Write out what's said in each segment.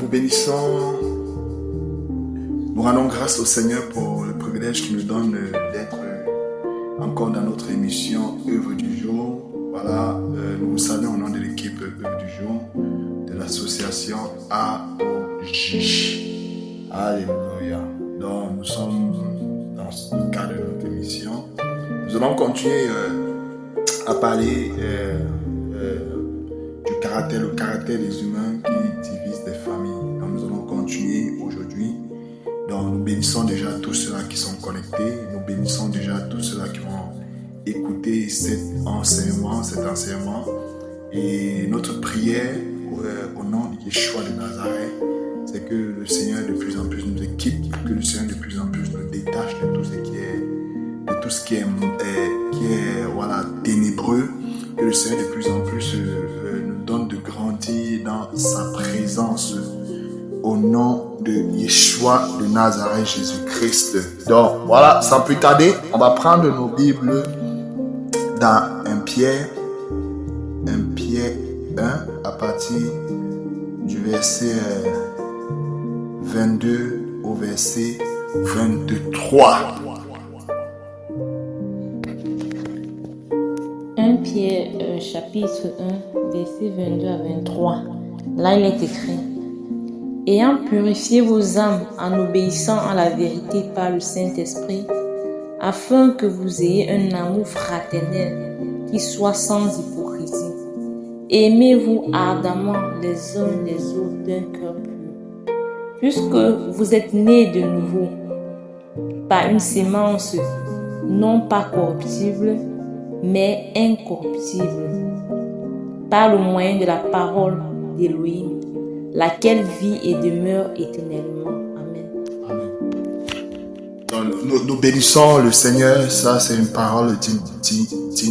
bénissons, nous rendons grâce au Seigneur pour le privilège qu'il nous donne d'être encore dans notre émission Œuvre du jour. Voilà, nous vous saluons au nom de l'équipe Œuvre du jour de l'association AOJ. Alléluia. Donc nous sommes dans le cadre de notre émission. Nous allons continuer à parler du caractère, le caractère des humains qui divisent des familles. Donc nous allons continuer aujourd'hui. Donc nous bénissons déjà tous ceux-là qui sont connectés. Nous bénissons déjà tous ceux-là qui vont écouter cet enseignement. Et notre prière au nom de Yeshua de Nazareth, c'est que le Seigneur de plus en plus nous équipe, que le Seigneur de plus en plus nous détache de tout ce qui est voilà, ténébreux, que le Seigneur de plus en plus nous donne de grandir dans sa présence au nom de Yeshua de Nazareth, Jésus-Christ. Donc voilà, sans plus tarder, on va prendre nos Bibles dans 1 Pierre 1 à partir du verset 22 au verset 23. 1 Pierre chapitre 1 verset 22 à 23. Là il est écrit: ayant purifié vos âmes en obéissant à la vérité par le Saint-Esprit, afin que vous ayez un amour fraternel qui soit sans hypocrisie. Aimez-vous ardemment les uns les autres d'un cœur pur, puisque vous êtes nés de nouveau, par une sémence non pas corruptible, mais incorruptible, par le moyen de la parole d'Élohim, laquelle vit et demeure éternellement. Amen. Donc, nous bénissons le Seigneur. Ça, c'est une parole digne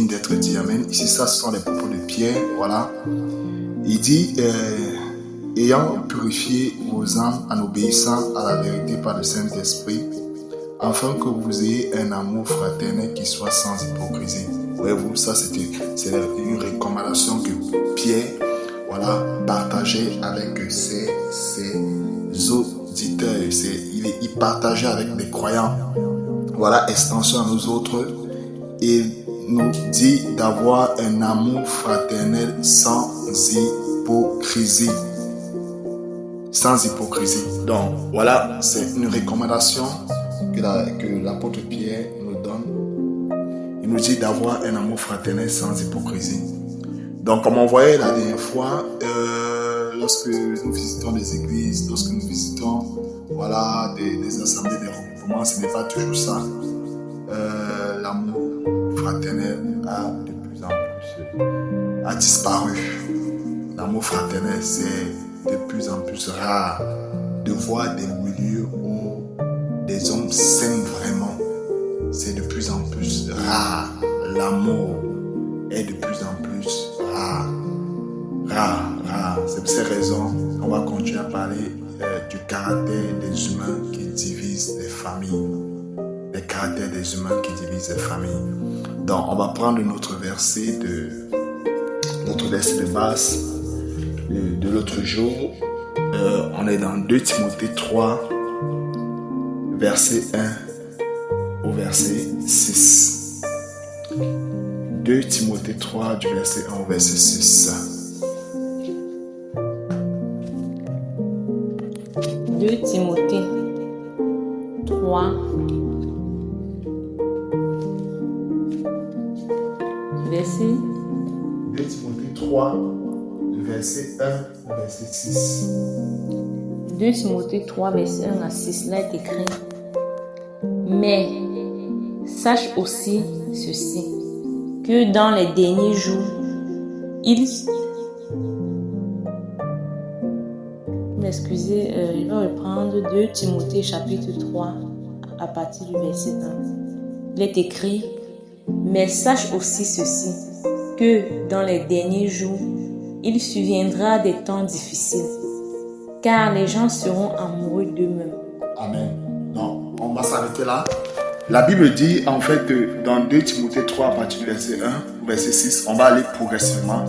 d'être dit. Amen. Ici, ça, ce sont les propos de Pierre. Voilà. Il dit, ayant purifié vos âmes en obéissant à la vérité par le Saint-Esprit, afin que vous ayez un amour fraternel qui soit sans hypocrisie. Voyez-vous, ça, c'est une recommandation que Pierre, voilà, partageait avec ses auditeurs. Il partageait avec les croyants. Voilà, extension à nous autres. Il nous dit d'avoir un amour fraternel sans hypocrisie. Sans hypocrisie. Donc, voilà, c'est une recommandation que l'apôtre Pierre nous donne. Il nous dit d'avoir un amour fraternel sans hypocrisie. Donc, comme on voyait la dernière fois, lorsque nous visitons des églises, lorsque nous visitons voilà, des assemblées, des regroupements, ce n'est pas toujours ça. L'amour fraternel a de plus en plus disparu. L'amour fraternel, c'est de plus en plus rare de voir des milieux où des hommes s'aiment vraiment. C'est de plus en plus rare. L'amour est de plus en plus rare. C'est pour ces raisons qu'on va continuer à parler du caractère des humains qui divisent les familles. Les caractères des humains qui divisent les familles. Donc, on va prendre notre verset de base de l'autre jour. On est dans 2 Timothée 3, verset 1 au verset 6. 2 Timothée 3, du verset 1 au verset 6. 2 Timothée 3, verset 2 Timothée 3, du verset 1 au verset 6. 2 Timothée 3, verset 1 à 6, là est écrit: mais sache aussi ceci, que dans les derniers jours, je vais reprendre 2 Timothée chapitre 3 à partir du verset 1. Il est écrit: mais sache aussi ceci, que dans les derniers jours, il surviendra des temps difficiles, car les gens seront amoureux d'eux-mêmes. Amen. Donc, on va s'arrêter là. La Bible dit en fait dans 2 Timothée 3 à partir du verset 1 au verset 6, on va aller progressivement.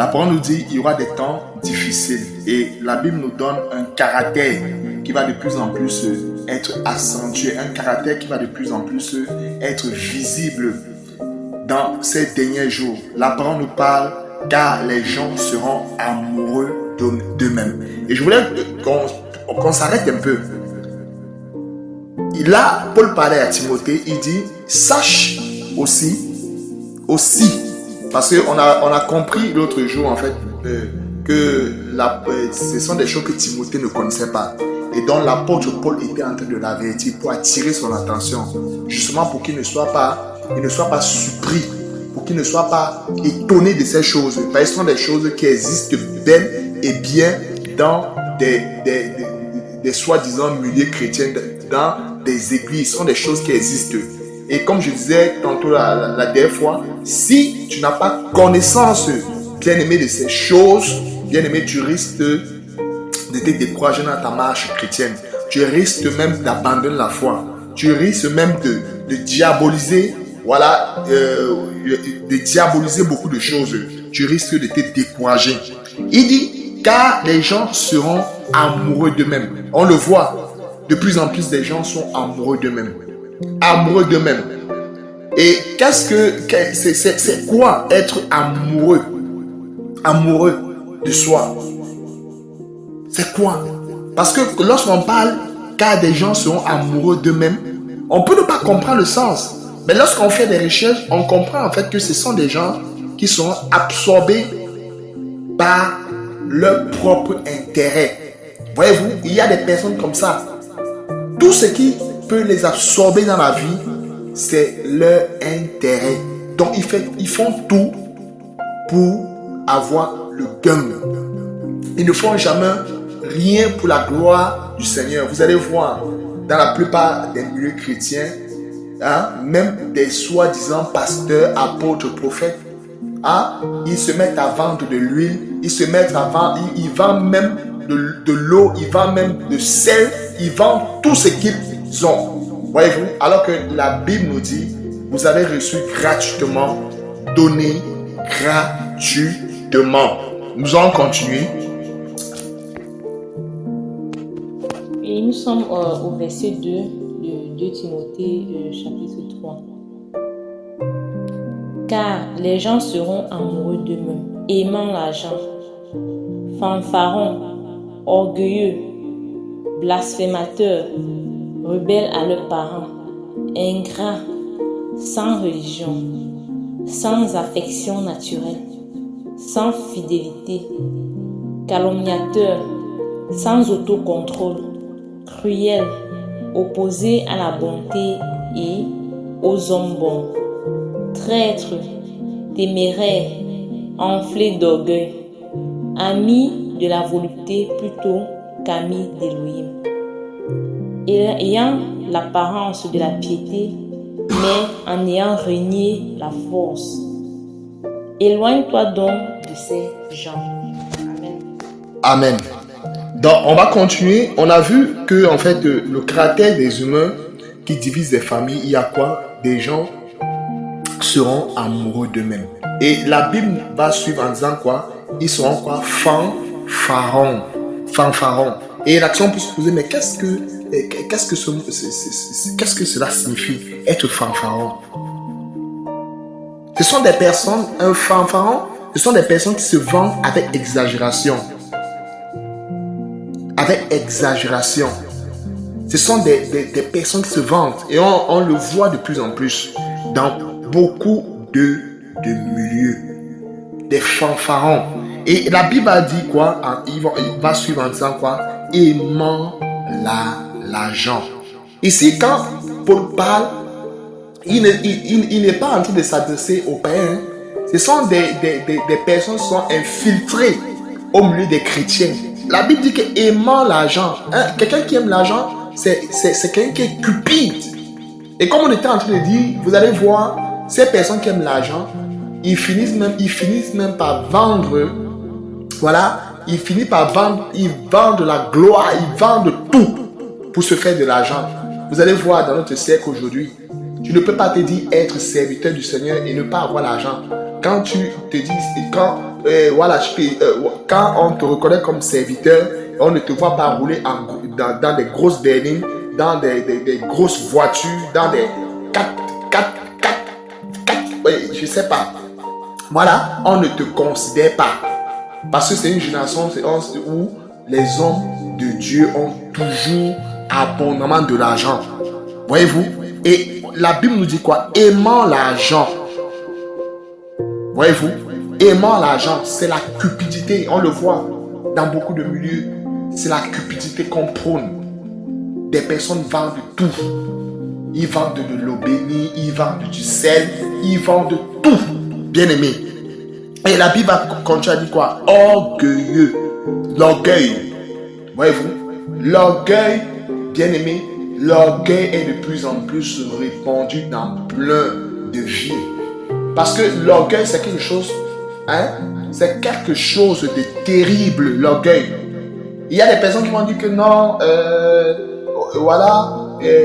La parole nous dit qu'il y aura des temps difficiles. Et la Bible nous donne un caractère qui va de plus en plus être accentué. Un caractère qui va de plus en plus être visible dans ces derniers jours. La parole nous parle car les gens seront amoureux d'eux-mêmes. Et je voulais qu'on s'arrête un peu. Là, Paul parlait à Timothée, il dit, sache aussi, parce qu'on a compris l'autre jour en fait que ce sont des choses que Timothée ne connaissait pas. Et donc l'apôtre Paul était en train de l'avertir pour attirer son attention, justement pour qu'il ne soit pas surpris, pour qu'il ne soit pas étonné de ces choses. Parce que ce sont des choses qui existent bel et bien dans des soi-disant milieux chrétiens, dans des églises. Ce sont des choses qui existent. Et comme je disais tantôt la dernière fois, si tu n'as pas connaissance, bien-aimé, de ces choses, bien-aimé, tu risques de te décourager dans ta marche chrétienne. Tu risques même d'abandonner la foi. Tu risques même de diaboliser, de diaboliser beaucoup de choses. Tu risques de te décourager. Il dit, car les gens seront amoureux d'eux-mêmes. On le voit, de plus en plus des gens sont amoureux d'eux-mêmes. Amoureux d'eux-mêmes. Et c'est quoi être amoureux? Amoureux de soi. C'est quoi? Parce que lorsqu'on parle car des gens seront amoureux d'eux-mêmes, on peut ne pas comprendre le sens. Mais lorsqu'on fait des recherches, on comprend en fait que ce sont des gens qui sont absorbés par leur propre intérêt. Voyez-vous, il y a des personnes comme ça. Tout ce qui peut les absorber dans la vie, c'est leur intérêt. Donc, ils font tout pour avoir le gain. Ils ne font jamais rien pour la gloire du Seigneur. Vous allez voir, dans la plupart des milieux chrétiens, même des soi-disant pasteurs, apôtres, prophètes, ils se mettent à vendre de l'huile, ils vendent même de l'eau, ils vendent même de sel, ils vendent tout ce qu'ils ont. Voyez-vous, alors que la Bible nous dit, vous avez reçu gratuitement, donné gratuitement. Nous allons continuer. Et nous sommes au verset 2 de 2 Timothée chapitre 3. Car les gens seront amoureux d'eux-mêmes, aimant l'argent, fanfarons, orgueilleux, blasphémateurs, rebelles à leurs parents, ingrats, sans religion, sans affection naturelle, sans fidélité, calomniateurs, sans autocontrôle, cruels, opposés à la bonté et aux hommes bons, traîtres, téméraires, enflés d'orgueil, amis de la volupté plutôt qu'amis d'Élohim, ayant l'apparence de la piété, mais en ayant renié la force. Éloigne-toi donc de ces gens. Amen. Amen. Donc, on va continuer. On a vu que, en fait, le caractère des humains qui divise les familles, il y a quoi? Des gens seront amoureux d'eux-mêmes. Et la Bible va suivre en disant quoi? Ils seront quoi? Fanfarons. Et l'action peut se poser, mais qu'est-ce que cela signifie, être fanfaron? Ce sont des personnes, un fanfaron, ce sont des personnes qui se vendent avec exagération. Avec exagération. Ce sont des personnes qui se vendent. Et on le voit de plus en plus dans beaucoup de milieux. Des fanfarons. Et la Bible a dit quoi? Il va suivre en disant quoi? Aimant l'argent. Ici, quand Paul parle, il n'est pas en train de s'adresser aux païens. Ce sont des personnes qui sont infiltrées au milieu des chrétiens. La Bible dit que aimant l'argent, quelqu'un qui aime l'argent, c'est quelqu'un qui est cupide. Et comme on était en train de dire, vous allez voir, ces personnes qui aiment l'argent, ils finissent même par vendre, ils finissent par vendre, ils vendent la gloire, ils vendent tout pour se faire de l'argent. Vous allez voir dans notre siècle aujourd'hui, tu ne peux pas te dire être serviteur du Seigneur et ne pas avoir l'argent. quand tu te dis, quand on te reconnaît comme serviteur, on ne te voit pas rouler dans des grosses berlines, dans des grosses voitures, dans des 4, je sais pas. Voilà, on ne te considère pas. Parce que c'est une génération où les hommes de Dieu ont toujours abondamment de l'argent. Voyez-vous? Et la Bible nous dit quoi? Aimant l'argent. Voyez-vous? Aimant l'argent, c'est la cupidité. On le voit dans beaucoup de milieux. C'est la cupidité qu'on prône. Des personnes vendent tout. Ils vendent de l'eau bénie, ils vendent du sel, ils vendent tout. Bien aimé. Et la Bible continue à dire quoi? Orgueilleux. L'orgueil. Voyez-vous? L'orgueil, bien aimé, l'orgueil est de plus en plus répandu dans plein de vies. Parce que l'orgueil, c'est quelque chose, c'est quelque chose de terrible, l'orgueil. Il y a des personnes qui vont dire que non,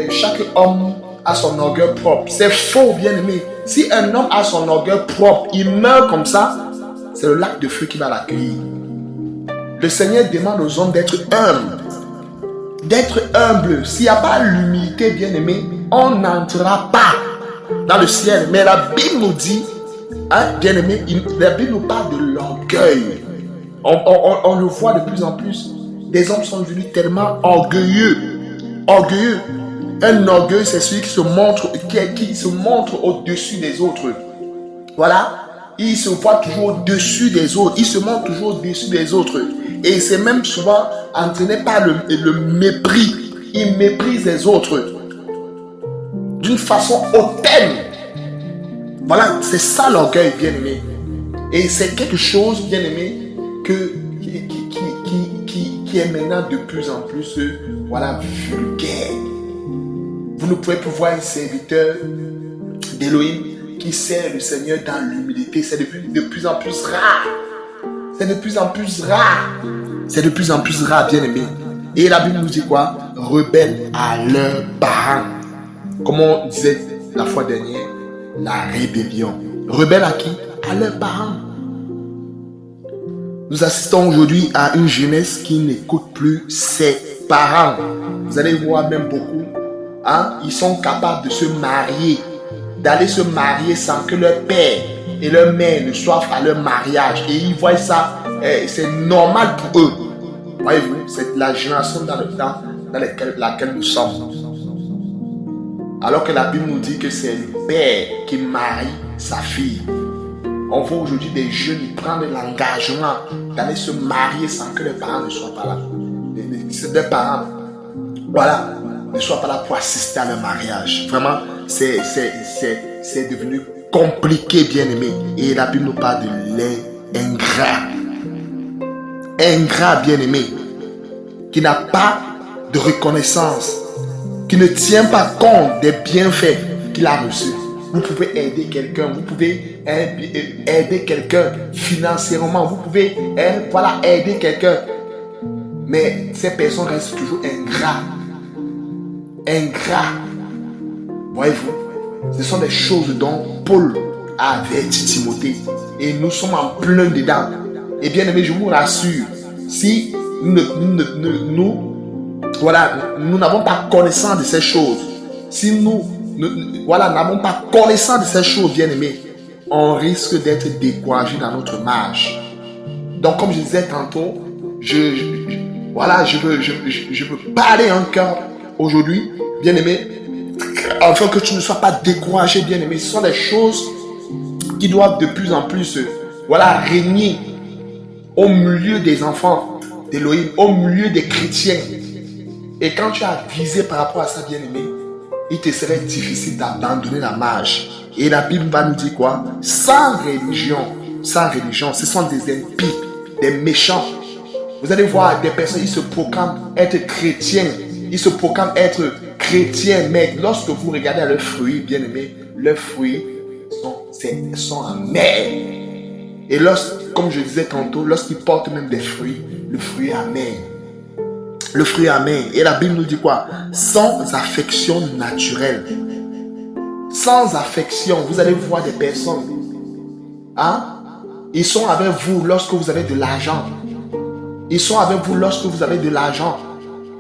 chaque homme a son orgueil propre. C'est faux, bien aimé. Si un homme a son orgueil propre, il meurt comme ça, c'est le lac de feu qui va l'accueillir. Le Seigneur demande aux hommes d'être humbles. D'être humble. S'il n'y a pas l'humilité, bien aimé, on n'entrera pas dans le ciel. Mais la Bible nous dit, bien aimé, la Bible nous parle de l'orgueil. On le voit de plus en plus. Des hommes sont devenus tellement orgueilleux. Orgueilleux. Un orgueil, c'est celui qui se montre au-dessus des autres. Voilà. Il se voit toujours au-dessus des autres. Il se montre toujours au-dessus des autres. Et c'est même souvent entraîné par le mépris. Il méprise les autres d'une façon hautaine. Voilà, c'est ça l'orgueil, bien aimé. Et c'est quelque chose, bien aimé, qui est maintenant de plus en plus, vulgaire. Vous ne pouvez plus voir un serviteur d'Élohim qui sert le Seigneur dans l'humilité. C'est de plus en plus rare. C'est de plus en plus rare. C'est de plus en plus rare, bien aimé. Et la Bible nous dit quoi? Rebelles à leurs parents. Comme on disait la fois dernière, la rébellion. Rebelles à qui? À leurs parents. Nous assistons aujourd'hui à une jeunesse qui n'écoute plus ses parents. Vous allez voir même beaucoup. Ils sont capables de se marier, d'aller se marier sans que leur père et leur mère ne soient à leur mariage. Et ils voient ça, c'est normal pour eux. Voyez-vous, c'est la génération dans laquelle nous sommes. Alors que la Bible nous dit que c'est le père qui marie sa fille. On voit aujourd'hui des jeunes qui prennent l'engagement d'aller se marier sans que leurs parents ne soient pas là. Leurs parents, ne soient pas là pour assister à leur mariage. Vraiment, c'est devenu compliqué, bien aimé. Et la Bible nous parle de l'ingrat. Ingrat, bien aimé, qui n'a pas de reconnaissance, qui ne tient pas compte des bienfaits qu'il a reçus. Vous pouvez aider quelqu'un, vous pouvez aider quelqu'un financièrement, vous pouvez aider quelqu'un. Mais ces personnes restent toujours ingrats. Ingrats. Voyez-vous, ce sont des choses dont Paul a averti Timothée. Et nous sommes en plein dedans. Et bien aimé, je vous rassure, si nous n'avons pas connaissance de ces choses, si nous n'avons pas connaissance de ces choses, bien aimé, on risque d'être découragé dans notre marche. Donc, comme je disais tantôt, je veux parler encore aujourd'hui, bien aimé, afin que tu ne sois pas découragé, bien aimé. Ce sont des choses qui doivent de plus en plus régner au milieu des enfants d'Élohim, au milieu des chrétiens. Et quand tu as visé par rapport à ça, bien aimé, il te serait difficile d'abandonner la marche. Et la Bible va nous dire quoi? Sans religion, ce sont des impies, des méchants. Vous allez voir des personnes, ils se proclament être chrétiens, mais lorsque vous regardez leurs fruits, bien aimés, leurs fruits sont amers. Et comme je disais tantôt, lorsqu'ils portent même des fruits, le fruit est amer. Le fruit est amer. Et la Bible nous dit quoi? Sans affection naturelle. Sans affection, vous allez voir des personnes Hein? Ils sont avec vous lorsque vous avez de l'argent. Ils sont avec vous lorsque vous avez de l'argent.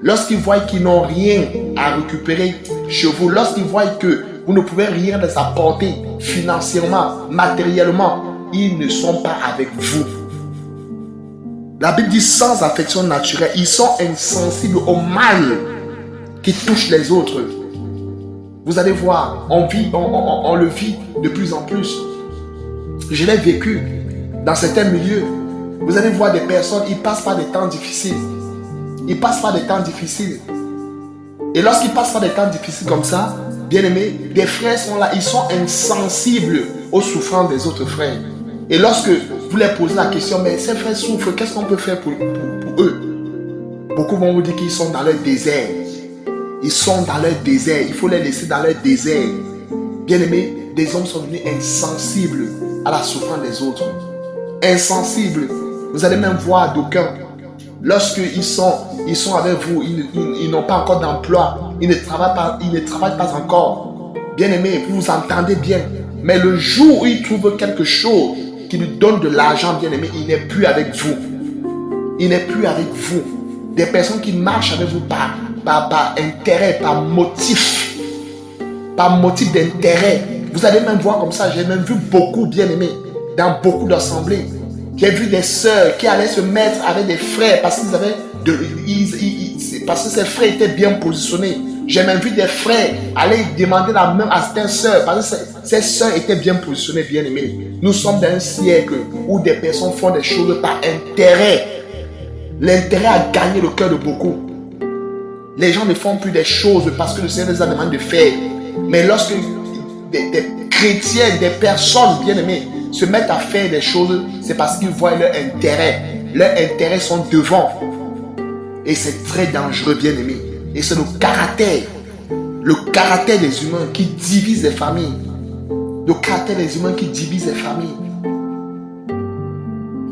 Lorsqu'ils voient qu'ils n'ont rien à récupérer chez vous, lorsqu'ils voient que vous ne pouvez rien les apporter financièrement, matériellement, ils ne sont pas avec vous. La Bible dit sans affection naturelle, ils sont insensibles au mal qui touche les autres. Vous allez voir, on le vit de plus en plus. Je l'ai vécu dans certains milieux. Vous allez voir des personnes, ils passent par des temps difficiles. Ils passent par des temps difficiles. Et lorsqu'ils passent par des temps difficiles comme ça, bien aimés, des frères sont là, ils sont insensibles aux souffrances des autres frères. Et lorsque vous leur posez la question, mais ces frères souffrent, qu'est-ce qu'on peut faire pour eux? Beaucoup vont vous dire qu'ils sont dans leur désert. Ils sont dans leur désert, il faut les laisser dans leur désert. Bien aimés, des hommes sont devenus insensibles à la souffrance des autres. Insensibles. Vous allez même voir d'aucuns, lorsqu'ils sont avec vous, ils n'ont pas encore d'emploi, ils ne travaillent pas encore. Bien aimé, vous entendez bien. Mais le jour où ils trouvent quelque chose qui lui donne de l'argent, bien aimé, il n'est plus avec vous. Il n'est plus avec vous. Des personnes qui marchent avec vous par intérêt, par motif d'intérêt. Vous allez même voir comme ça, j'ai même vu beaucoup, bien aimé, dans beaucoup d'assemblées. J'ai vu des sœurs qui allaient se mettre avec des frères parce qu'ils avaient parce que ces frères étaient bien positionnés. J'ai même vu des frères aller demander la main à certaines sœurs parce que ces sœurs étaient bien positionnées, bien aimées. Nous sommes dans un siècle où des personnes font des choses par intérêt. L'intérêt a gagné le cœur de beaucoup. Les gens ne font plus des choses parce que le Seigneur les a demandé de faire. Mais lorsque des chrétiens, des personnes bien aimées se mettent à faire des choses, c'est parce qu'ils voient leur intérêt. Leurs intérêts sont devant. Et c'est très dangereux, bien aimé. Et c'est le caractère des humains qui divise les familles. Le caractère des humains qui divise les familles.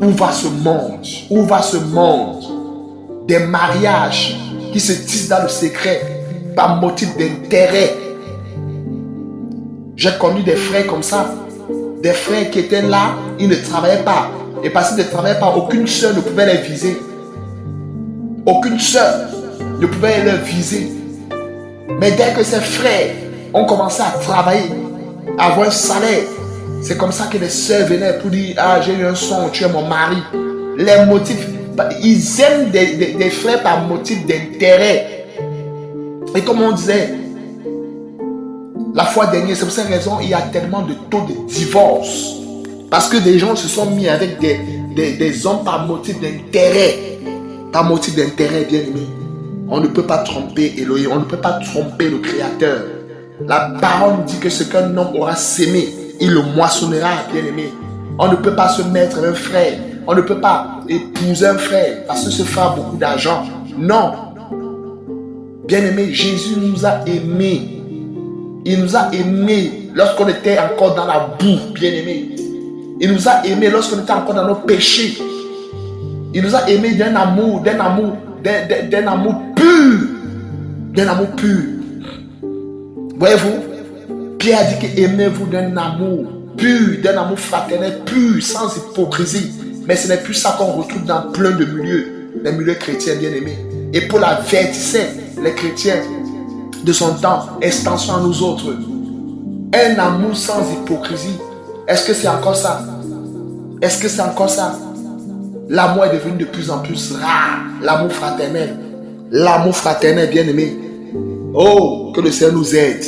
Où va ce monde? Où va ce monde? Des mariages qui se tissent dans le secret par motif d'intérêt. J'ai connu des frères comme ça. Des frères qui étaient là, ils ne travaillaient pas. Et parce qu'ils ne travaillaient pas, aucune sœur ne pouvait les viser. Aucune sœur ne pouvait les viser. Mais dès que ces frères ont commencé à travailler, à avoir un salaire, c'est comme ça que les sœurs venaient pour dire: ah, j'ai eu un son, tu es mon mari. Les motifs, ils aiment des frères par motif d'intérêt. Et comme on disait la fois dernière, c'est pour cette raison il y a tellement de taux de divorce. Parce que des gens se sont mis avec des hommes par motif d'intérêt. Par motif d'intérêt, bien aimé. On ne peut pas tromper Elohim, on ne peut pas tromper le Créateur. La parole dit que ce qu'un homme aura sémé, il le moissonnera, bien aimé. On ne peut pas se mettre avec un frère, on ne peut pas épouser un frère parce que ce frère a beaucoup d'argent. Non. Bien aimé, Jésus nous a aimés. Il nous a aimés lorsqu'on était encore dans la boue, bien aimé. Il nous a aimés lorsqu'on était encore dans nos péchés. Il nous a aimés d'un amour pur. D'un amour pur. Voyez-vous, Pierre a dit que aimez-vous d'un amour pur, d'un amour fraternel pur, sans hypocrisie. Mais ce n'est plus ça qu'on retrouve dans plein de milieux, les milieux chrétiens bien aimés. Et Paul avertissait les chrétiens de son temps, extension à nous autres. Un amour sans hypocrisie. Est-ce que c'est encore ça? Est-ce que c'est encore ça? L'amour est devenu de plus en plus rare. L'amour fraternel. L'amour fraternel, bien aimé. Oh, que le Seigneur nous aide.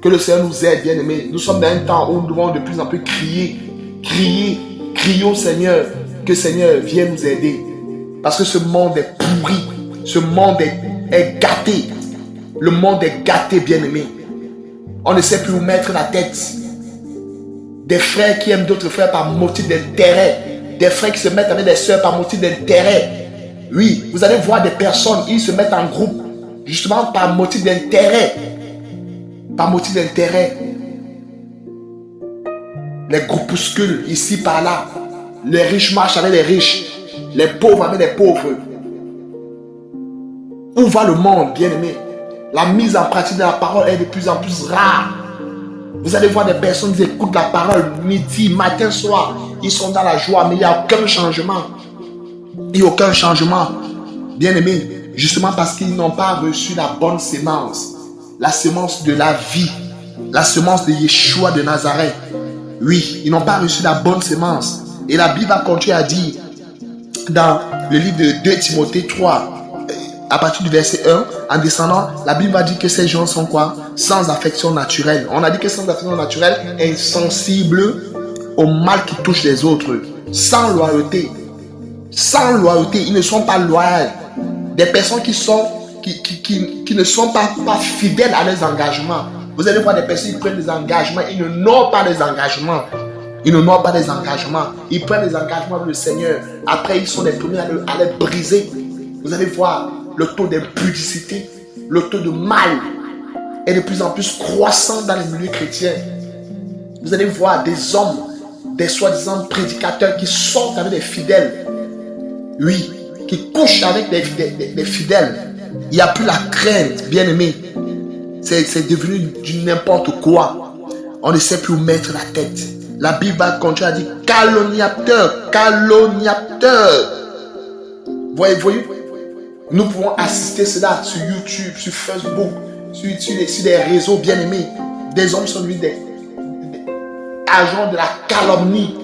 Que le Seigneur nous aide, bien aimé. Nous sommes dans un temps où nous devons de plus en plus crier. Crier au Seigneur. Que le Seigneur vienne nous aider. Parce que ce monde est pourri. Ce monde est gâté. Le monde est gâté, bien aimé. On ne sait plus où mettre la tête. Des frères qui aiment d'autres frères par motif d'intérêt. Des frères qui se mettent avec des sœurs par motif d'intérêt. Oui, vous allez voir des personnes, ils se mettent en groupe, justement par motif d'intérêt. Par motif d'intérêt. Les groupuscules, ici, par là. Les riches marchent avec les riches. Les pauvres avec les pauvres. Où va le monde, bien aimé? La mise en pratique de la parole est de plus en plus rare. Vous allez voir des personnes qui écoutent la parole midi, matin, soir. Ils sont dans la joie, mais il n'y a aucun changement. Il n'y a aucun changement. Bien aimé, justement parce qu'ils n'ont pas reçu la bonne sémence. La sémence de la vie. La sémence de Yeshua de Nazareth. Oui, ils n'ont pas reçu la bonne sémence. Et la Bible va continuer à dire dans le livre de 2 Timothée 3, à partir du verset 1, en descendant, la Bible va dire que ces gens sont quoi? Sans affection naturelle. On a dit que sans affection naturelle, insensibles au mal qui touche les autres. Sans loyauté. Sans loyauté, ils ne sont pas loyaux. Des personnes qui ne sont pas fidèles à leurs engagements. Vous allez voir des personnes qui prennent des engagements, ils n'honorent pas les engagements. Ils n'honorent pas les engagements. Ils prennent des engagements avec le Seigneur. Après, ils sont les premiers à les briser. Vous allez voir le taux d'impudicité, le taux de mal est de plus en plus croissant dans les milieux chrétiens. Vous allez voir des hommes, des soi-disant prédicateurs qui sortent avec des fidèles. Oui, qui couchent avec des fidèles. Il n'y a plus la crainte, bien aimé. C'est devenu du n'importe quoi. On ne sait plus où mettre la tête. La Bible va continuer à dire calomniateur, calomniateur. Voyez, nous pouvons assister cela sur YouTube, sur Facebook, sur des réseaux bien aimés. Des hommes sont devenus des agents de la calomnie.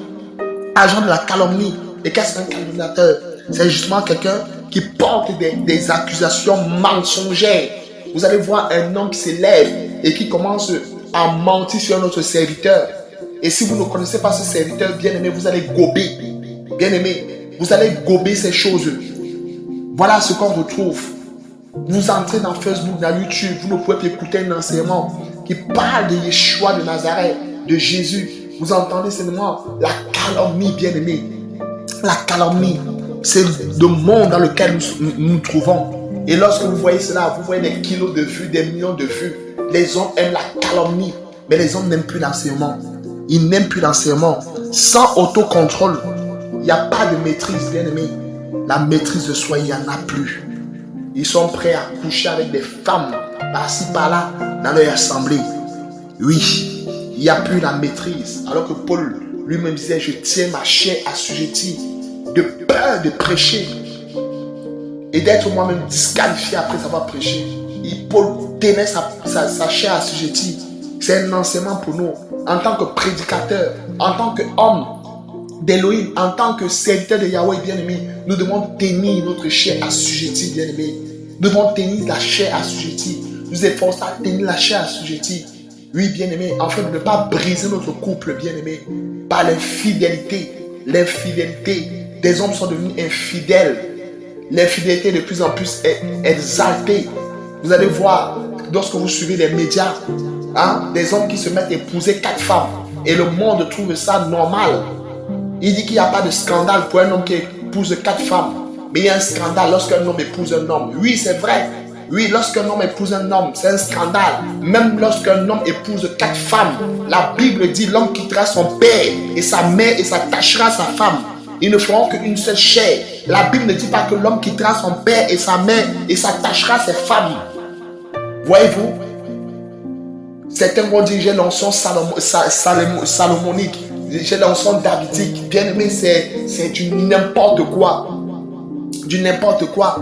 Agents de la calomnie. Et qu'est-ce qu'un calomniateur? C'est justement quelqu'un qui porte des accusations mensongères. Vous allez voir un homme qui s'élève et qui commence à mentir sur notre serviteur. Et si vous ne connaissez pas ce serviteur, bien aimé, vous allez gober. Bien aimé, vous allez gober ces choses. Voilà ce qu'on retrouve. Vous entrez dans Facebook, dans YouTube, vous ne pouvez plus écouter un enseignement qui parle de Yeshua de Nazareth, de Jésus. Vous entendez seulement la calomnie, bien aimé. La calomnie, c'est le monde dans lequel nous trouvons. Et lorsque vous voyez cela, vous voyez des kilos de vues, des millions de vues. Les hommes aiment la calomnie, mais les hommes n'aiment plus l'enseignement. Ils n'aiment plus l'enseignement. Sans autocontrôle, il n'y a pas de maîtrise, bien aimé. La maîtrise de soi, il n'y en a plus. Ils sont prêts à coucher avec des femmes, par-ci, par-là, dans leur assemblée. Oui, il n'y a plus la maîtrise. Alors que Paul lui-même disait, je tiens ma chair assujettie, de peur de prêcher et d'être moi-même disqualifié après avoir prêché. Et Paul tenait sa chair assujettie. C'est un enseignement pour nous. En tant que prédicateur, en tant qu'homme d'Élohim, en tant que serviteur de Yahweh bien-aimé, nous devons tenir notre chair assujettie, bien-aimé. Nous devons tenir la chair assujettie. Nous efforcer à tenir la chair assujettie. Oui, bien-aimé, afin de ne pas briser notre couple, bien-aimé, par l'infidélité. L'infidélité. Des hommes sont devenus infidèles. L'infidélité est de plus en plus exaltée. Vous allez voir, lorsque vous suivez les médias, des hommes qui se mettent à épouser 4 femmes. Et le monde trouve ça normal. Il dit qu'il n'y a pas de scandale pour un homme qui épouse 4 femmes. Mais il y a un scandale lorsqu'un homme épouse un homme. Oui, c'est vrai. Oui, lorsqu'un homme épouse un homme, c'est un scandale. Même lorsqu'un homme épouse 4 femmes, la Bible dit l'homme quittera son père et sa mère et s'attachera à sa femme. Ils ne feront qu'une seule chair. La Bible ne dit pas que l'homme quittera son père et sa mère et s'attachera à ses femmes. Voyez-vous? Certains vont dire j'ai l'onction salomonique, j'ai l'onction davidique. Bien aimé, c'est du n'importe quoi. Du n'importe quoi.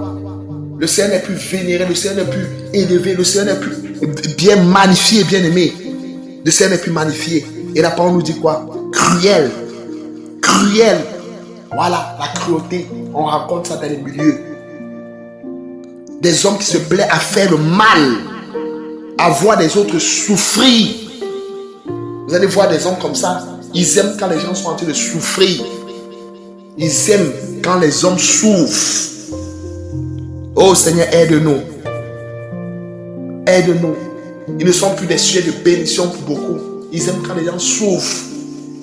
Le Seigneur n'est plus vénéré, le Seigneur n'est plus élevé, le Seigneur n'est plus bien magnifié, bien aimé. Le Seigneur n'est plus magnifié. Et la parole nous dit quoi? Cruel. Cruel. Voilà, la cruauté. On rencontre ça dans les milieux. Des hommes qui se plaisent à faire le mal, à voir des autres souffrir. Vous allez voir des hommes comme ça. Ils aiment quand les gens sont en train de souffrir. Ils aiment quand les hommes souffrent. Oh Seigneur, aide-nous. Aide-nous. Ils ne sont plus des sujets de bénédiction pour beaucoup. Ils aiment quand les gens souffrent.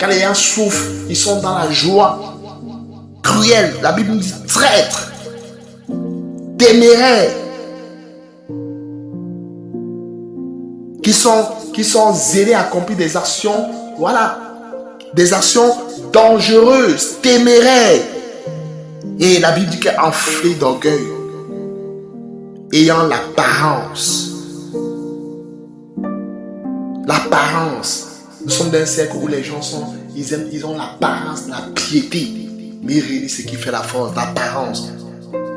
Quand les gens souffrent, ils sont dans la joie. Cruel. La Bible nous dit traître. Téméraire. Qui sont zélés à accomplir des actions, voilà, des actions dangereuses, téméraires. Et la Bible dit qu'enflé d'orgueil, ayant l'apparence l'apparence. Nous sommes dans un cercle où les gens ils ont l'apparence, la piété. Mais ils réalisent ce qui fait la force, l'apparence.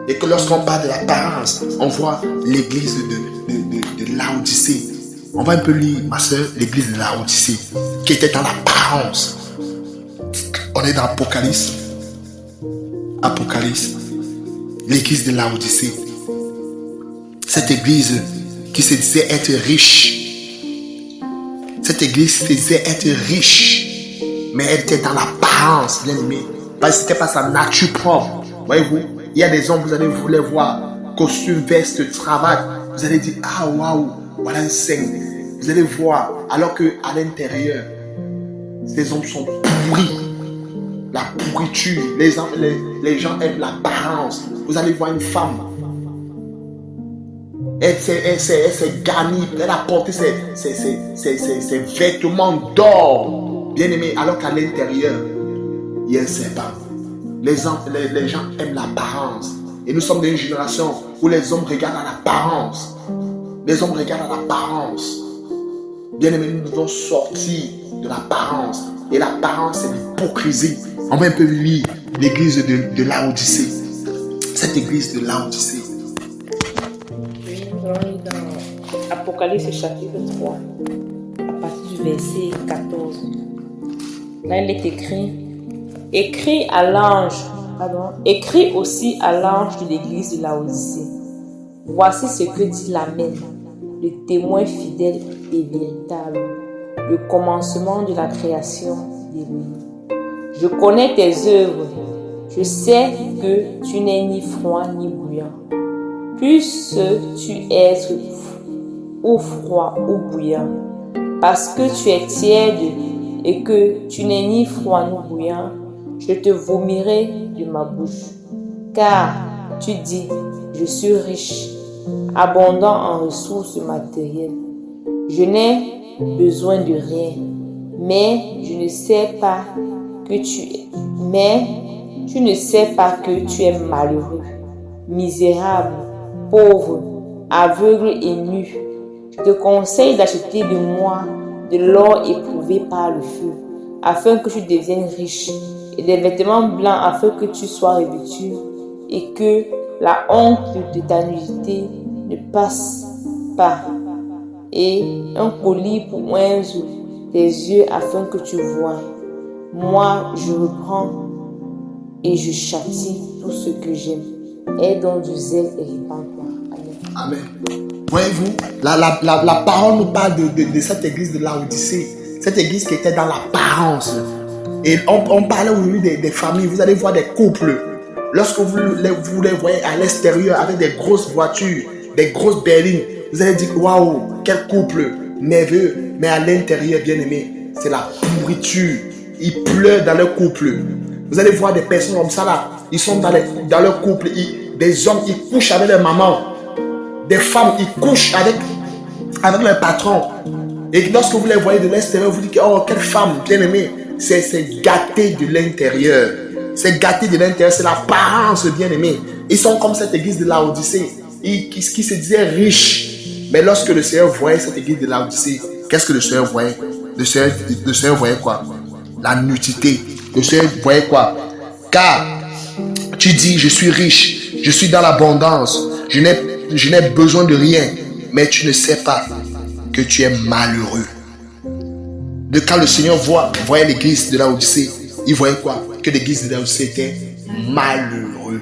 Et que lorsqu'on parle de l'apparence, on voit l'église de Laodicée. On va un peu lire, ma soeur, l'église de Laodicée, qui était dans l'apparence. On est dans Apocalypse. Apocalypse. L'église de Laodicée. Cette église qui se disait être riche. Cette église se disait être riche. Mais elle était dans l'apparence, bien aimé. Parce que ce n'était pas sa nature propre. Voyez-vous, il y a des hommes, vous allez les voir, costume, veste, cravate. Vous allez dire, ah waouh, voilà un saint. Vous allez voir, alors qu'à l'intérieur, ces hommes sont pourris. La pourriture, les gens aiment l'apparence. Vous allez voir une femme. Elle s'est garnie, elle a porté ses vêtements d'or. Bien aimé, alors qu'à l'intérieur, il y a un serpent. Les gens aiment l'apparence. Et nous sommes dans une génération où les hommes regardent à l'apparence. Les hommes regardent à l'apparence. Bien aimé, nous devons sortir de l'apparence. Et l'apparence, c'est l'hypocrisie. On va un peu lire l'église de Laodicée. Cette église de Laodicée. Oui, nous allons lire dans Apocalypse chapitre 3, à partir du verset 14. Là, il est écrit aussi à l'ange de l'église de Laodicée. Voici ce que dit l'Amen, le témoin fidèle et véritable, le commencement de la création d'Élohim. Je connais tes œuvres, je sais que tu n'es ni froid ni bouillant. Puisses tu être ou froid ou bouillant, parce que tu es tiède et que tu n'es ni froid ni bouillant, je te vomirai de ma bouche. Car tu dis, je suis riche, abondant en ressources matérielles. Je n'ai besoin de rien, mais tu ne sais pas que tu es malheureux, misérable, pauvre, aveugle et nu. Je te conseille d'acheter de moi de l'or éprouvé par le feu, afin que tu deviennes riche, et des vêtements blancs afin que tu sois revêtu, et que la honte de ta nudité ne passe pas, et un collier pour oindre tes yeux afin que tu voies. Moi, je reprends et je châtie tout ce que j'aime. Aie donc du zèle et répands-toi. Amen. Amen. Voyez-vous, la parole nous parle de cette église de Laodicée. Cette église qui était dans l'apparence. Et on parlait aujourd'hui des familles. Vous allez voir des couples. Lorsque vous les voyez à l'extérieur avec des grosses voitures, des grosses berlines, vous allez dire, waouh, quel couple nerveux. Mais à l'intérieur, bien aimé, c'est la pourriture. Ils pleurent dans leur couple. Vous allez voir des personnes comme ça là. Ils sont dans leur couple. Des hommes, ils couchent avec leur maman. Des femmes, ils couchent avec leur patron. Et lorsque vous les voyez de l'extérieur, vous dites, oh, quelle femme bien aimée. C'est gâté de l'intérieur. C'est gâté de l'intérieur. C'est l'apparence bien aimée. Ils sont comme cette église de Laodicée. Qui se disait riche. Mais lorsque le Seigneur voyait cette église de Laodicée, qu'est-ce que le Seigneur voyait? Le Seigneur voyait quoi? La nudité. Le Seigneur voyait quoi? Car tu dis, je suis riche, je suis dans l'abondance, je n'ai besoin de rien, mais tu ne sais pas que tu es malheureux. Quand le Seigneur voyait l'église de Laodicée, il voyait quoi? Que l'église de Laodicée était malheureux.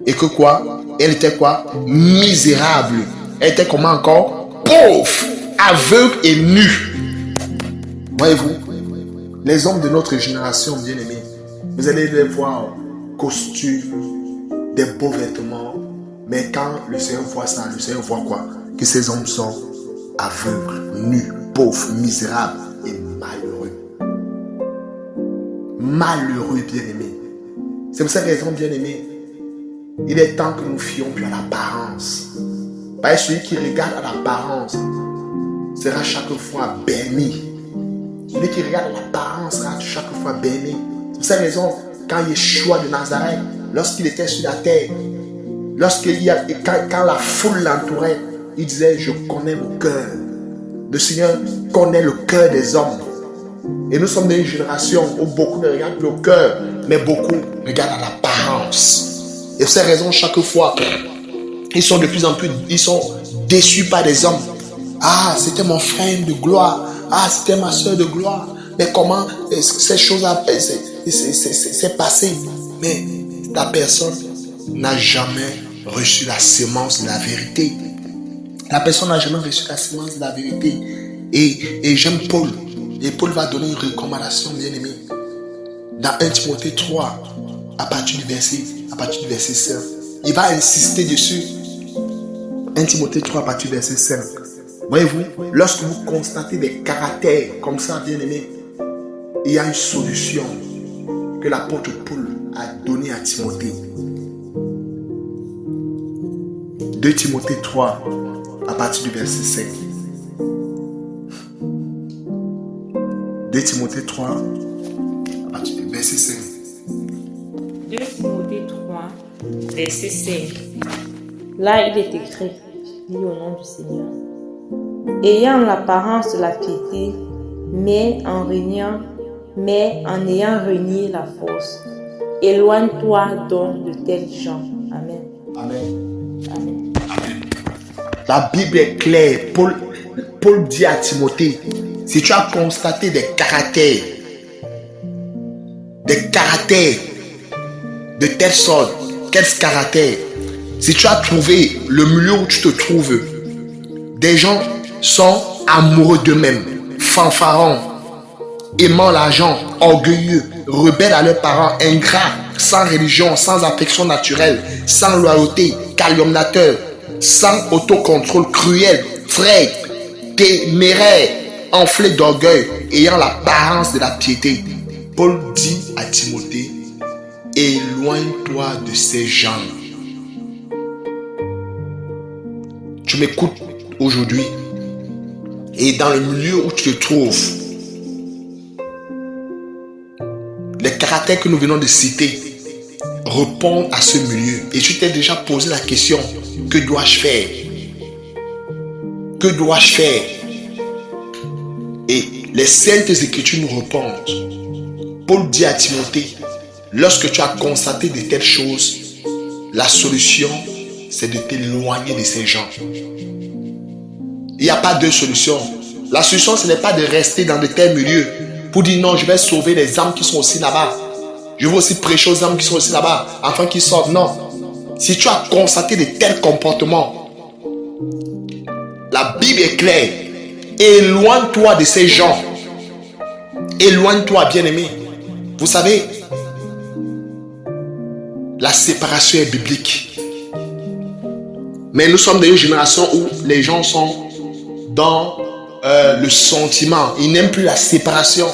Et que quoi? Elle était quoi? Misérable. Elle était comment encore? Pauvre, aveugle et nue. Voyez-vous, les hommes de notre génération, bien aimés, vous allez les voir costumes, des beaux vêtements. Mais quand le Seigneur voit ça, le Seigneur voit quoi? Que ces hommes sont aveugles, nus, pauvres, misérables et malheureux. Malheureux, bien-aimés. C'est pour cette raison, bien-aimés, il est temps que nous ne fions plus à l'apparence. Parce que celui qui regarde à l'apparence sera chaque fois béni. Celui qui regarde à l'apparence sera chaque fois béni. C'est pour cette raison, quand Yeshua de Nazareth, lorsqu'il était sur la terre, quand la foule l'entourait, il disait, je connais mon cœur. Le Seigneur connaît le cœur des hommes. Et nous sommes dans une génération où beaucoup ne regardent le cœur, mais beaucoup regardent à l'apparence. Et pour ces raisons, chaque fois, ils sont de plus en plus déçus par des hommes. Ah, c'était mon frère de gloire. Ah, c'était ma soeur de gloire. Mais comment ces choses-là c'est passé? Mais la personne n'a jamais reçu la sémence de la vérité. La personne n'a jamais reçu la sémence de la vérité. Et j'aime Paul. Et Paul va donner une recommandation, bien aimé. Dans 1 Timothée 3, à partir du verset 5. Il va insister dessus. 1 Timothée 3, à partir du verset 5. Voyez-vous, lorsque vous constatez des caractères comme ça, bien aimé, il y a une solution que l'apôtre Paul a donnée à Timothée. 2 Timothée 3, à partir du verset 5. 2 Timothée 3, à partir du verset 5. 2 Timothée 3, verset 5. Là, il est écrit, je lis au nom du Seigneur. Ayant l'apparence de la piété, mais en ayant renié la force. Éloigne-toi donc de tels gens. Amen. Amen. Amen. Amen. La Bible est claire. Paul dit à Timothée, si tu as constaté des caractères de telle sorte, quel caractère, si tu as trouvé le milieu où tu te trouves, des gens sont amoureux d'eux-mêmes, fanfarons, aimant l'argent, orgueilleux, rebelles à leurs parents, ingrats, sans religion, sans affection naturelle, sans loyauté, calomniateurs, sans autocontrôle, cruel, frères, téméraires, enflés d'orgueil, ayant l'apparence de la piété. Paul dit à Timothée, éloigne-toi de ces gens. Tu m'écoutes aujourd'hui et dans le milieu où tu te trouves, les caractères que nous venons de citer répondent à ce milieu. Et tu t'es déjà posé la question, que dois-je faire? Que dois-je faire? Et les saintes écritures nous répondent. Paul dit à Timothée, lorsque tu as constaté de telles choses, la solution, c'est de t'éloigner de ces gens. Il n'y a pas deux solutions. La solution, ce n'est pas de rester dans de tels milieux pour dire non, je vais sauver les âmes qui sont aussi là-bas. Je veux aussi prêcher aux âmes qui sont aussi là-bas, afin qu'ils sortent. Non. Si tu as constaté de tels comportements, la Bible est claire. Éloigne-toi de ces gens. Éloigne-toi, bien-aimé. Vous savez, la séparation est biblique. Mais nous sommes dans une génération où les gens sont dans le sentiment. Ils n'aiment plus la séparation.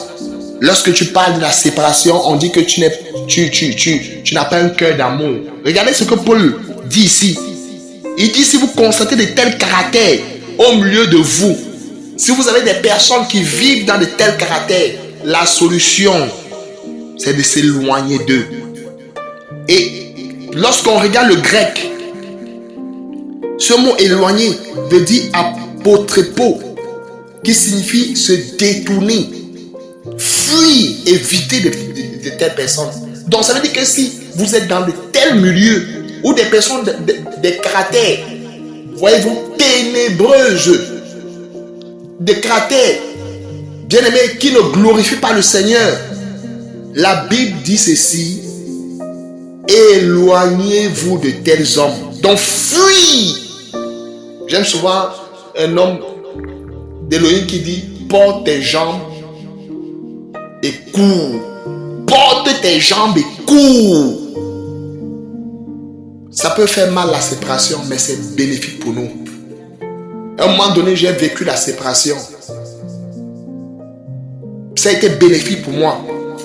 Lorsque tu parles de la séparation, on dit que tu n'as pas un cœur d'amour. Regardez ce que Paul dit ici. Il dit, si vous constatez de tels caractères au milieu de vous, si vous avez des personnes qui vivent dans de tels caractères, la solution, c'est de s'éloigner d'eux. Et lorsqu'on regarde le grec, ce mot éloigner veut dire apotrepo, qui signifie se détourner, fuir, éviter de telles personnes. Donc ça veut dire que si vous êtes dans de tels milieux où des personnes des caractères, voyez-vous, ténébreuses, des caractères, bien aimés, qui ne glorifient pas le Seigneur, la Bible dit ceci: éloignez-vous de tels hommes. Donc fuis. J'aime souvent un homme d'Élohim qui dit, porte tes jambes et cours. Porte tes jambes et cours. Ça peut faire mal la séparation, mais c'est bénéfique pour nous. À un moment donné, j'ai vécu la séparation. Ça a été bénéfique pour moi.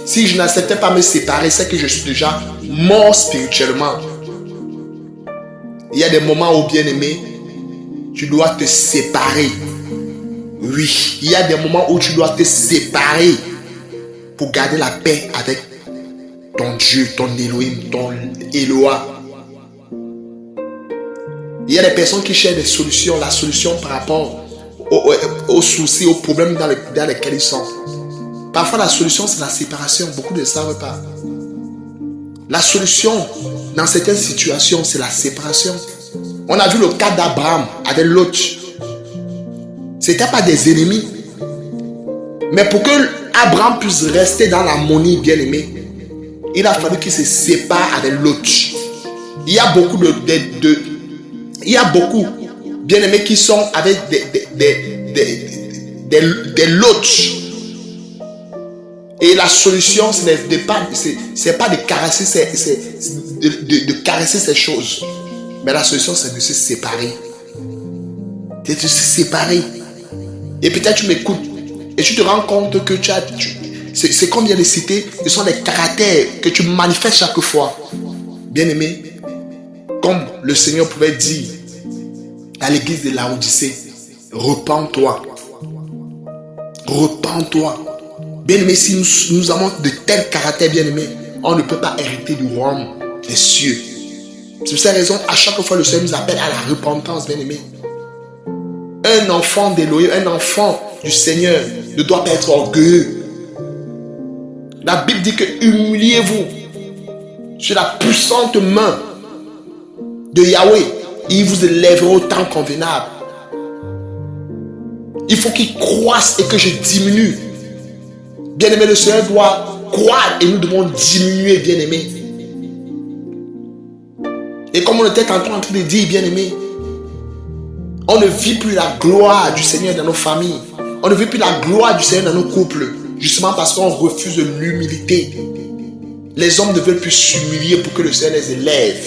Si je n'acceptais pas me séparer, c'est que je suis déjà mort spirituellement. Il y a des moments où, bien aimé, tu dois te séparer. Oui, il y a des moments où tu dois te séparer pour garder la paix avec ton Dieu, ton Elohim, ton Eloah. Il y a des personnes qui cherchent des solutions, la solution par rapport aux soucis, aux problèmes dans lesquels ils sont. Parfois, la solution, c'est la séparation. Beaucoup ne le savent pas. La solution, dans certaines situations, c'est la séparation. On a vu le cas d'Abraham avec Lot. Ce n'était pas des ennemis. Mais pour que Abraham puisse rester dans l'harmonie, bien-aimé, il a fallu qu'il se sépare avec Lot. Il y a beaucoup bien-aimés qui sont avec des Lot. Et la solution, ce n'est pas de caresser de caresser ces choses. Mais la solution, c'est de se séparer. C'est de se séparer. Et peut-être tu m'écoutes et tu te rends compte que c'est comme vient de citer, ce sont des caractères que tu manifestes chaque fois. Bien-aimé, comme le Seigneur pouvait dire à l'église de Laodicée, repens-toi. Repens-toi. Bien-aimé, si nous avons de tels caractères, bien-aimé, on ne peut pas hériter du royaume des cieux. C'est pour cette raison, à chaque fois, le Seigneur nous appelle à la repentance, bien-aimé. Un enfant d'Élohim, un enfant du Seigneur ne doit pas être orgueilleux. La Bible dit que humiliez-vous sur la puissante main de Yahweh. Il vous élèvera au temps convenable. Il faut qu'il croisse et que je diminue. Bien-aimé, le Seigneur doit croître et nous devons diminuer, bien-aimé. Et comme on était en train de dire, bien-aimé, on ne vit plus la gloire du Seigneur dans nos familles. On ne vit plus la gloire du Seigneur dans nos couples. Justement parce qu'on refuse l'humilité. Les hommes ne veulent plus s'humilier pour que le Seigneur les élève.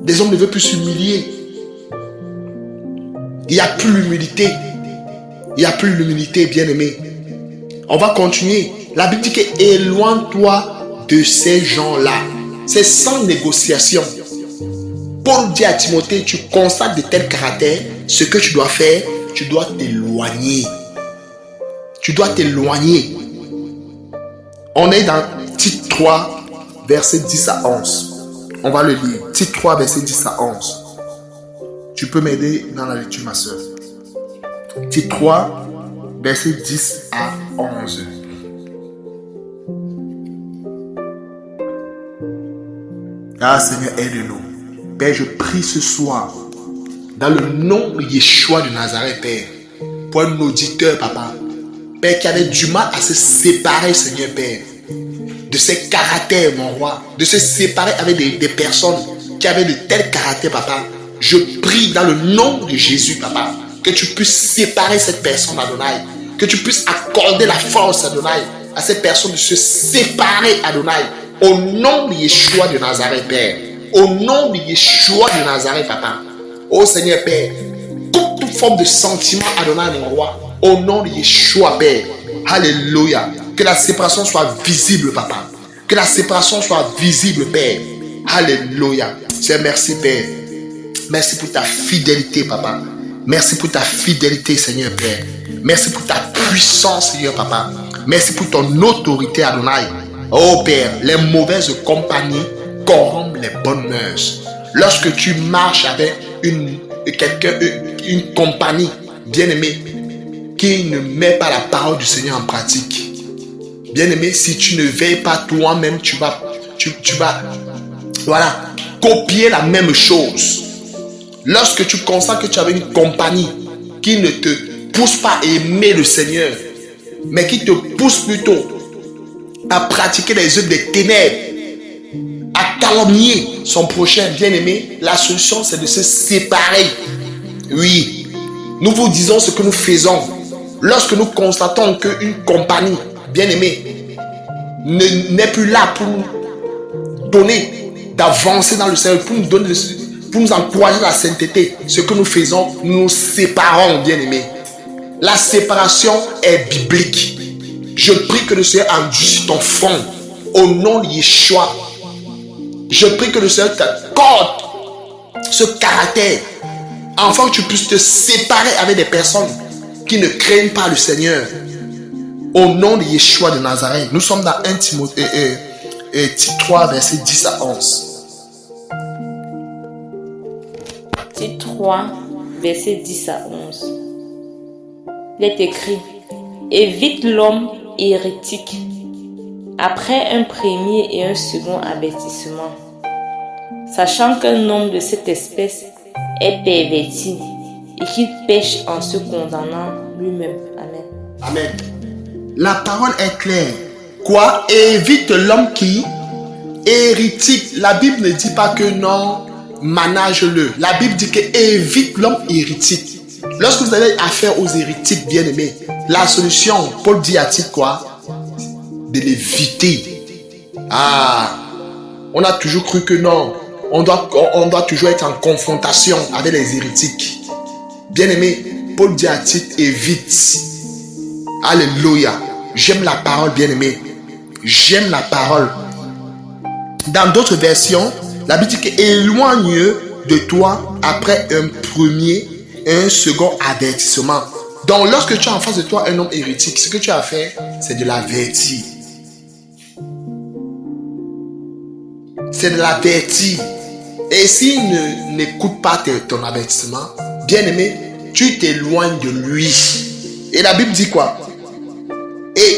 Les hommes ne veulent plus s'humilier. Il n'y a plus l'humilité. Il n'y a plus l'humilité, bien-aimé. On va continuer. La Bible dit que éloigne-toi de ces gens-là. C'est sans négociation. Paul dit à Timothée, tu constates de tels caractères, ce que tu dois faire, tu dois t'éloigner. Tu dois t'éloigner. On est dans Tite 3, verset 10 à 11. On va le lire. Tite 3, verset 10 à 11. Tu peux m'aider dans la lecture, ma soeur. Tite 3, verset 10 à 11. Ah Seigneur, aide-nous. Père, je prie ce soir, dans le nom de Yeshua de Nazareth, Père, pour un auditeur, Papa, Père, qui avait du mal à se séparer, Seigneur, Père, de ses caractères, mon roi, de se séparer avec des personnes qui avaient de tels caractères, Papa. Je prie dans le nom de Jésus, Papa, que tu puisses séparer cette personne, Adonai, que tu puisses accorder la force, Adonai, à cette personne de se séparer, Adonai, au nom de Yeshua de Nazareth, Père. Au nom de Yeshua de Nazareth, Papa. Oh Seigneur, Père, coupe toute forme de sentiment, Adonai, mon roi. Au nom de Yeshua, Père. Alléluia. Que la séparation soit visible, Papa. Que la séparation soit visible, Père. Alléluia. Seigneur, merci, Père. Merci pour ta fidélité, Papa. Merci pour ta fidélité, Seigneur, Père. Merci pour ta puissance, Seigneur, Papa. Merci pour ton autorité, Adonai. Oh, Père, les mauvaises compagnies corrompent les bonnes mœurs. Lorsque tu marches avec une compagnie bien-aimée qui ne met pas la parole du Seigneur en pratique, bien-aimé, si tu ne veilles pas toi-même, tu vas copier la même chose. Lorsque tu constates que tu avais une compagnie qui ne te pousse pas à aimer le Seigneur, mais qui te pousse plutôt à pratiquer les œuvres des ténèbres, à calomnier son prochain, bien-aimé, la solution c'est de se séparer. Oui, nous vous disons ce que nous faisons. Lorsque nous constatons qu'une compagnie, bien-aimée, n'est plus là pour nous donner d'avancer dans le Seigneur, pour nous encourager la sainteté, ce que nous faisons, nous nous séparons, bien-aimés. La séparation est biblique. Je prie que le Seigneur endurcisse ton front au nom de Yeshua. Je prie que le Seigneur t'accorde ce caractère afin que tu puisses te séparer avec des personnes qui ne craignent pas le Seigneur. Au nom de Yeshua de Nazareth. Nous sommes dans 1 Timothée, Tite 3, verset 10 à 11. Tite 3, verset 10 à 11. il est écrit: évite l'homme hérétique. Après un premier et un second avertissement, sachant qu'un homme de cette espèce est perverti et qu'il pêche en se condamnant lui-même. Amen. Amen. La parole est claire. Quoi? Évite l'homme qui hérétique. La Bible ne dit pas que non, manage-le. La Bible dit que évite l'homme hérétique. Lorsque vous avez affaire aux hérétiques, bien-aimés, la solution, Paul dit à titre quoi? De l'éviter. On a toujours cru que non, on doit toujours être en confrontation avec les hérétiques. Bien-aimé, Paul dit à titre évite. Alléluia. J'aime la parole, bien-aimé. J'aime la parole. Dans d'autres versions, la Bible dit que éloigne de toi après un premier et un second avertissement. Donc, lorsque tu as en face de toi un homme hérétique, ce que tu as fait, c'est de l'avertir. C'est de l'avertir. Et s'il n'écoute pas ton avertissement, bien-aimé, tu t'éloignes de lui. Et la Bible dit quoi? Et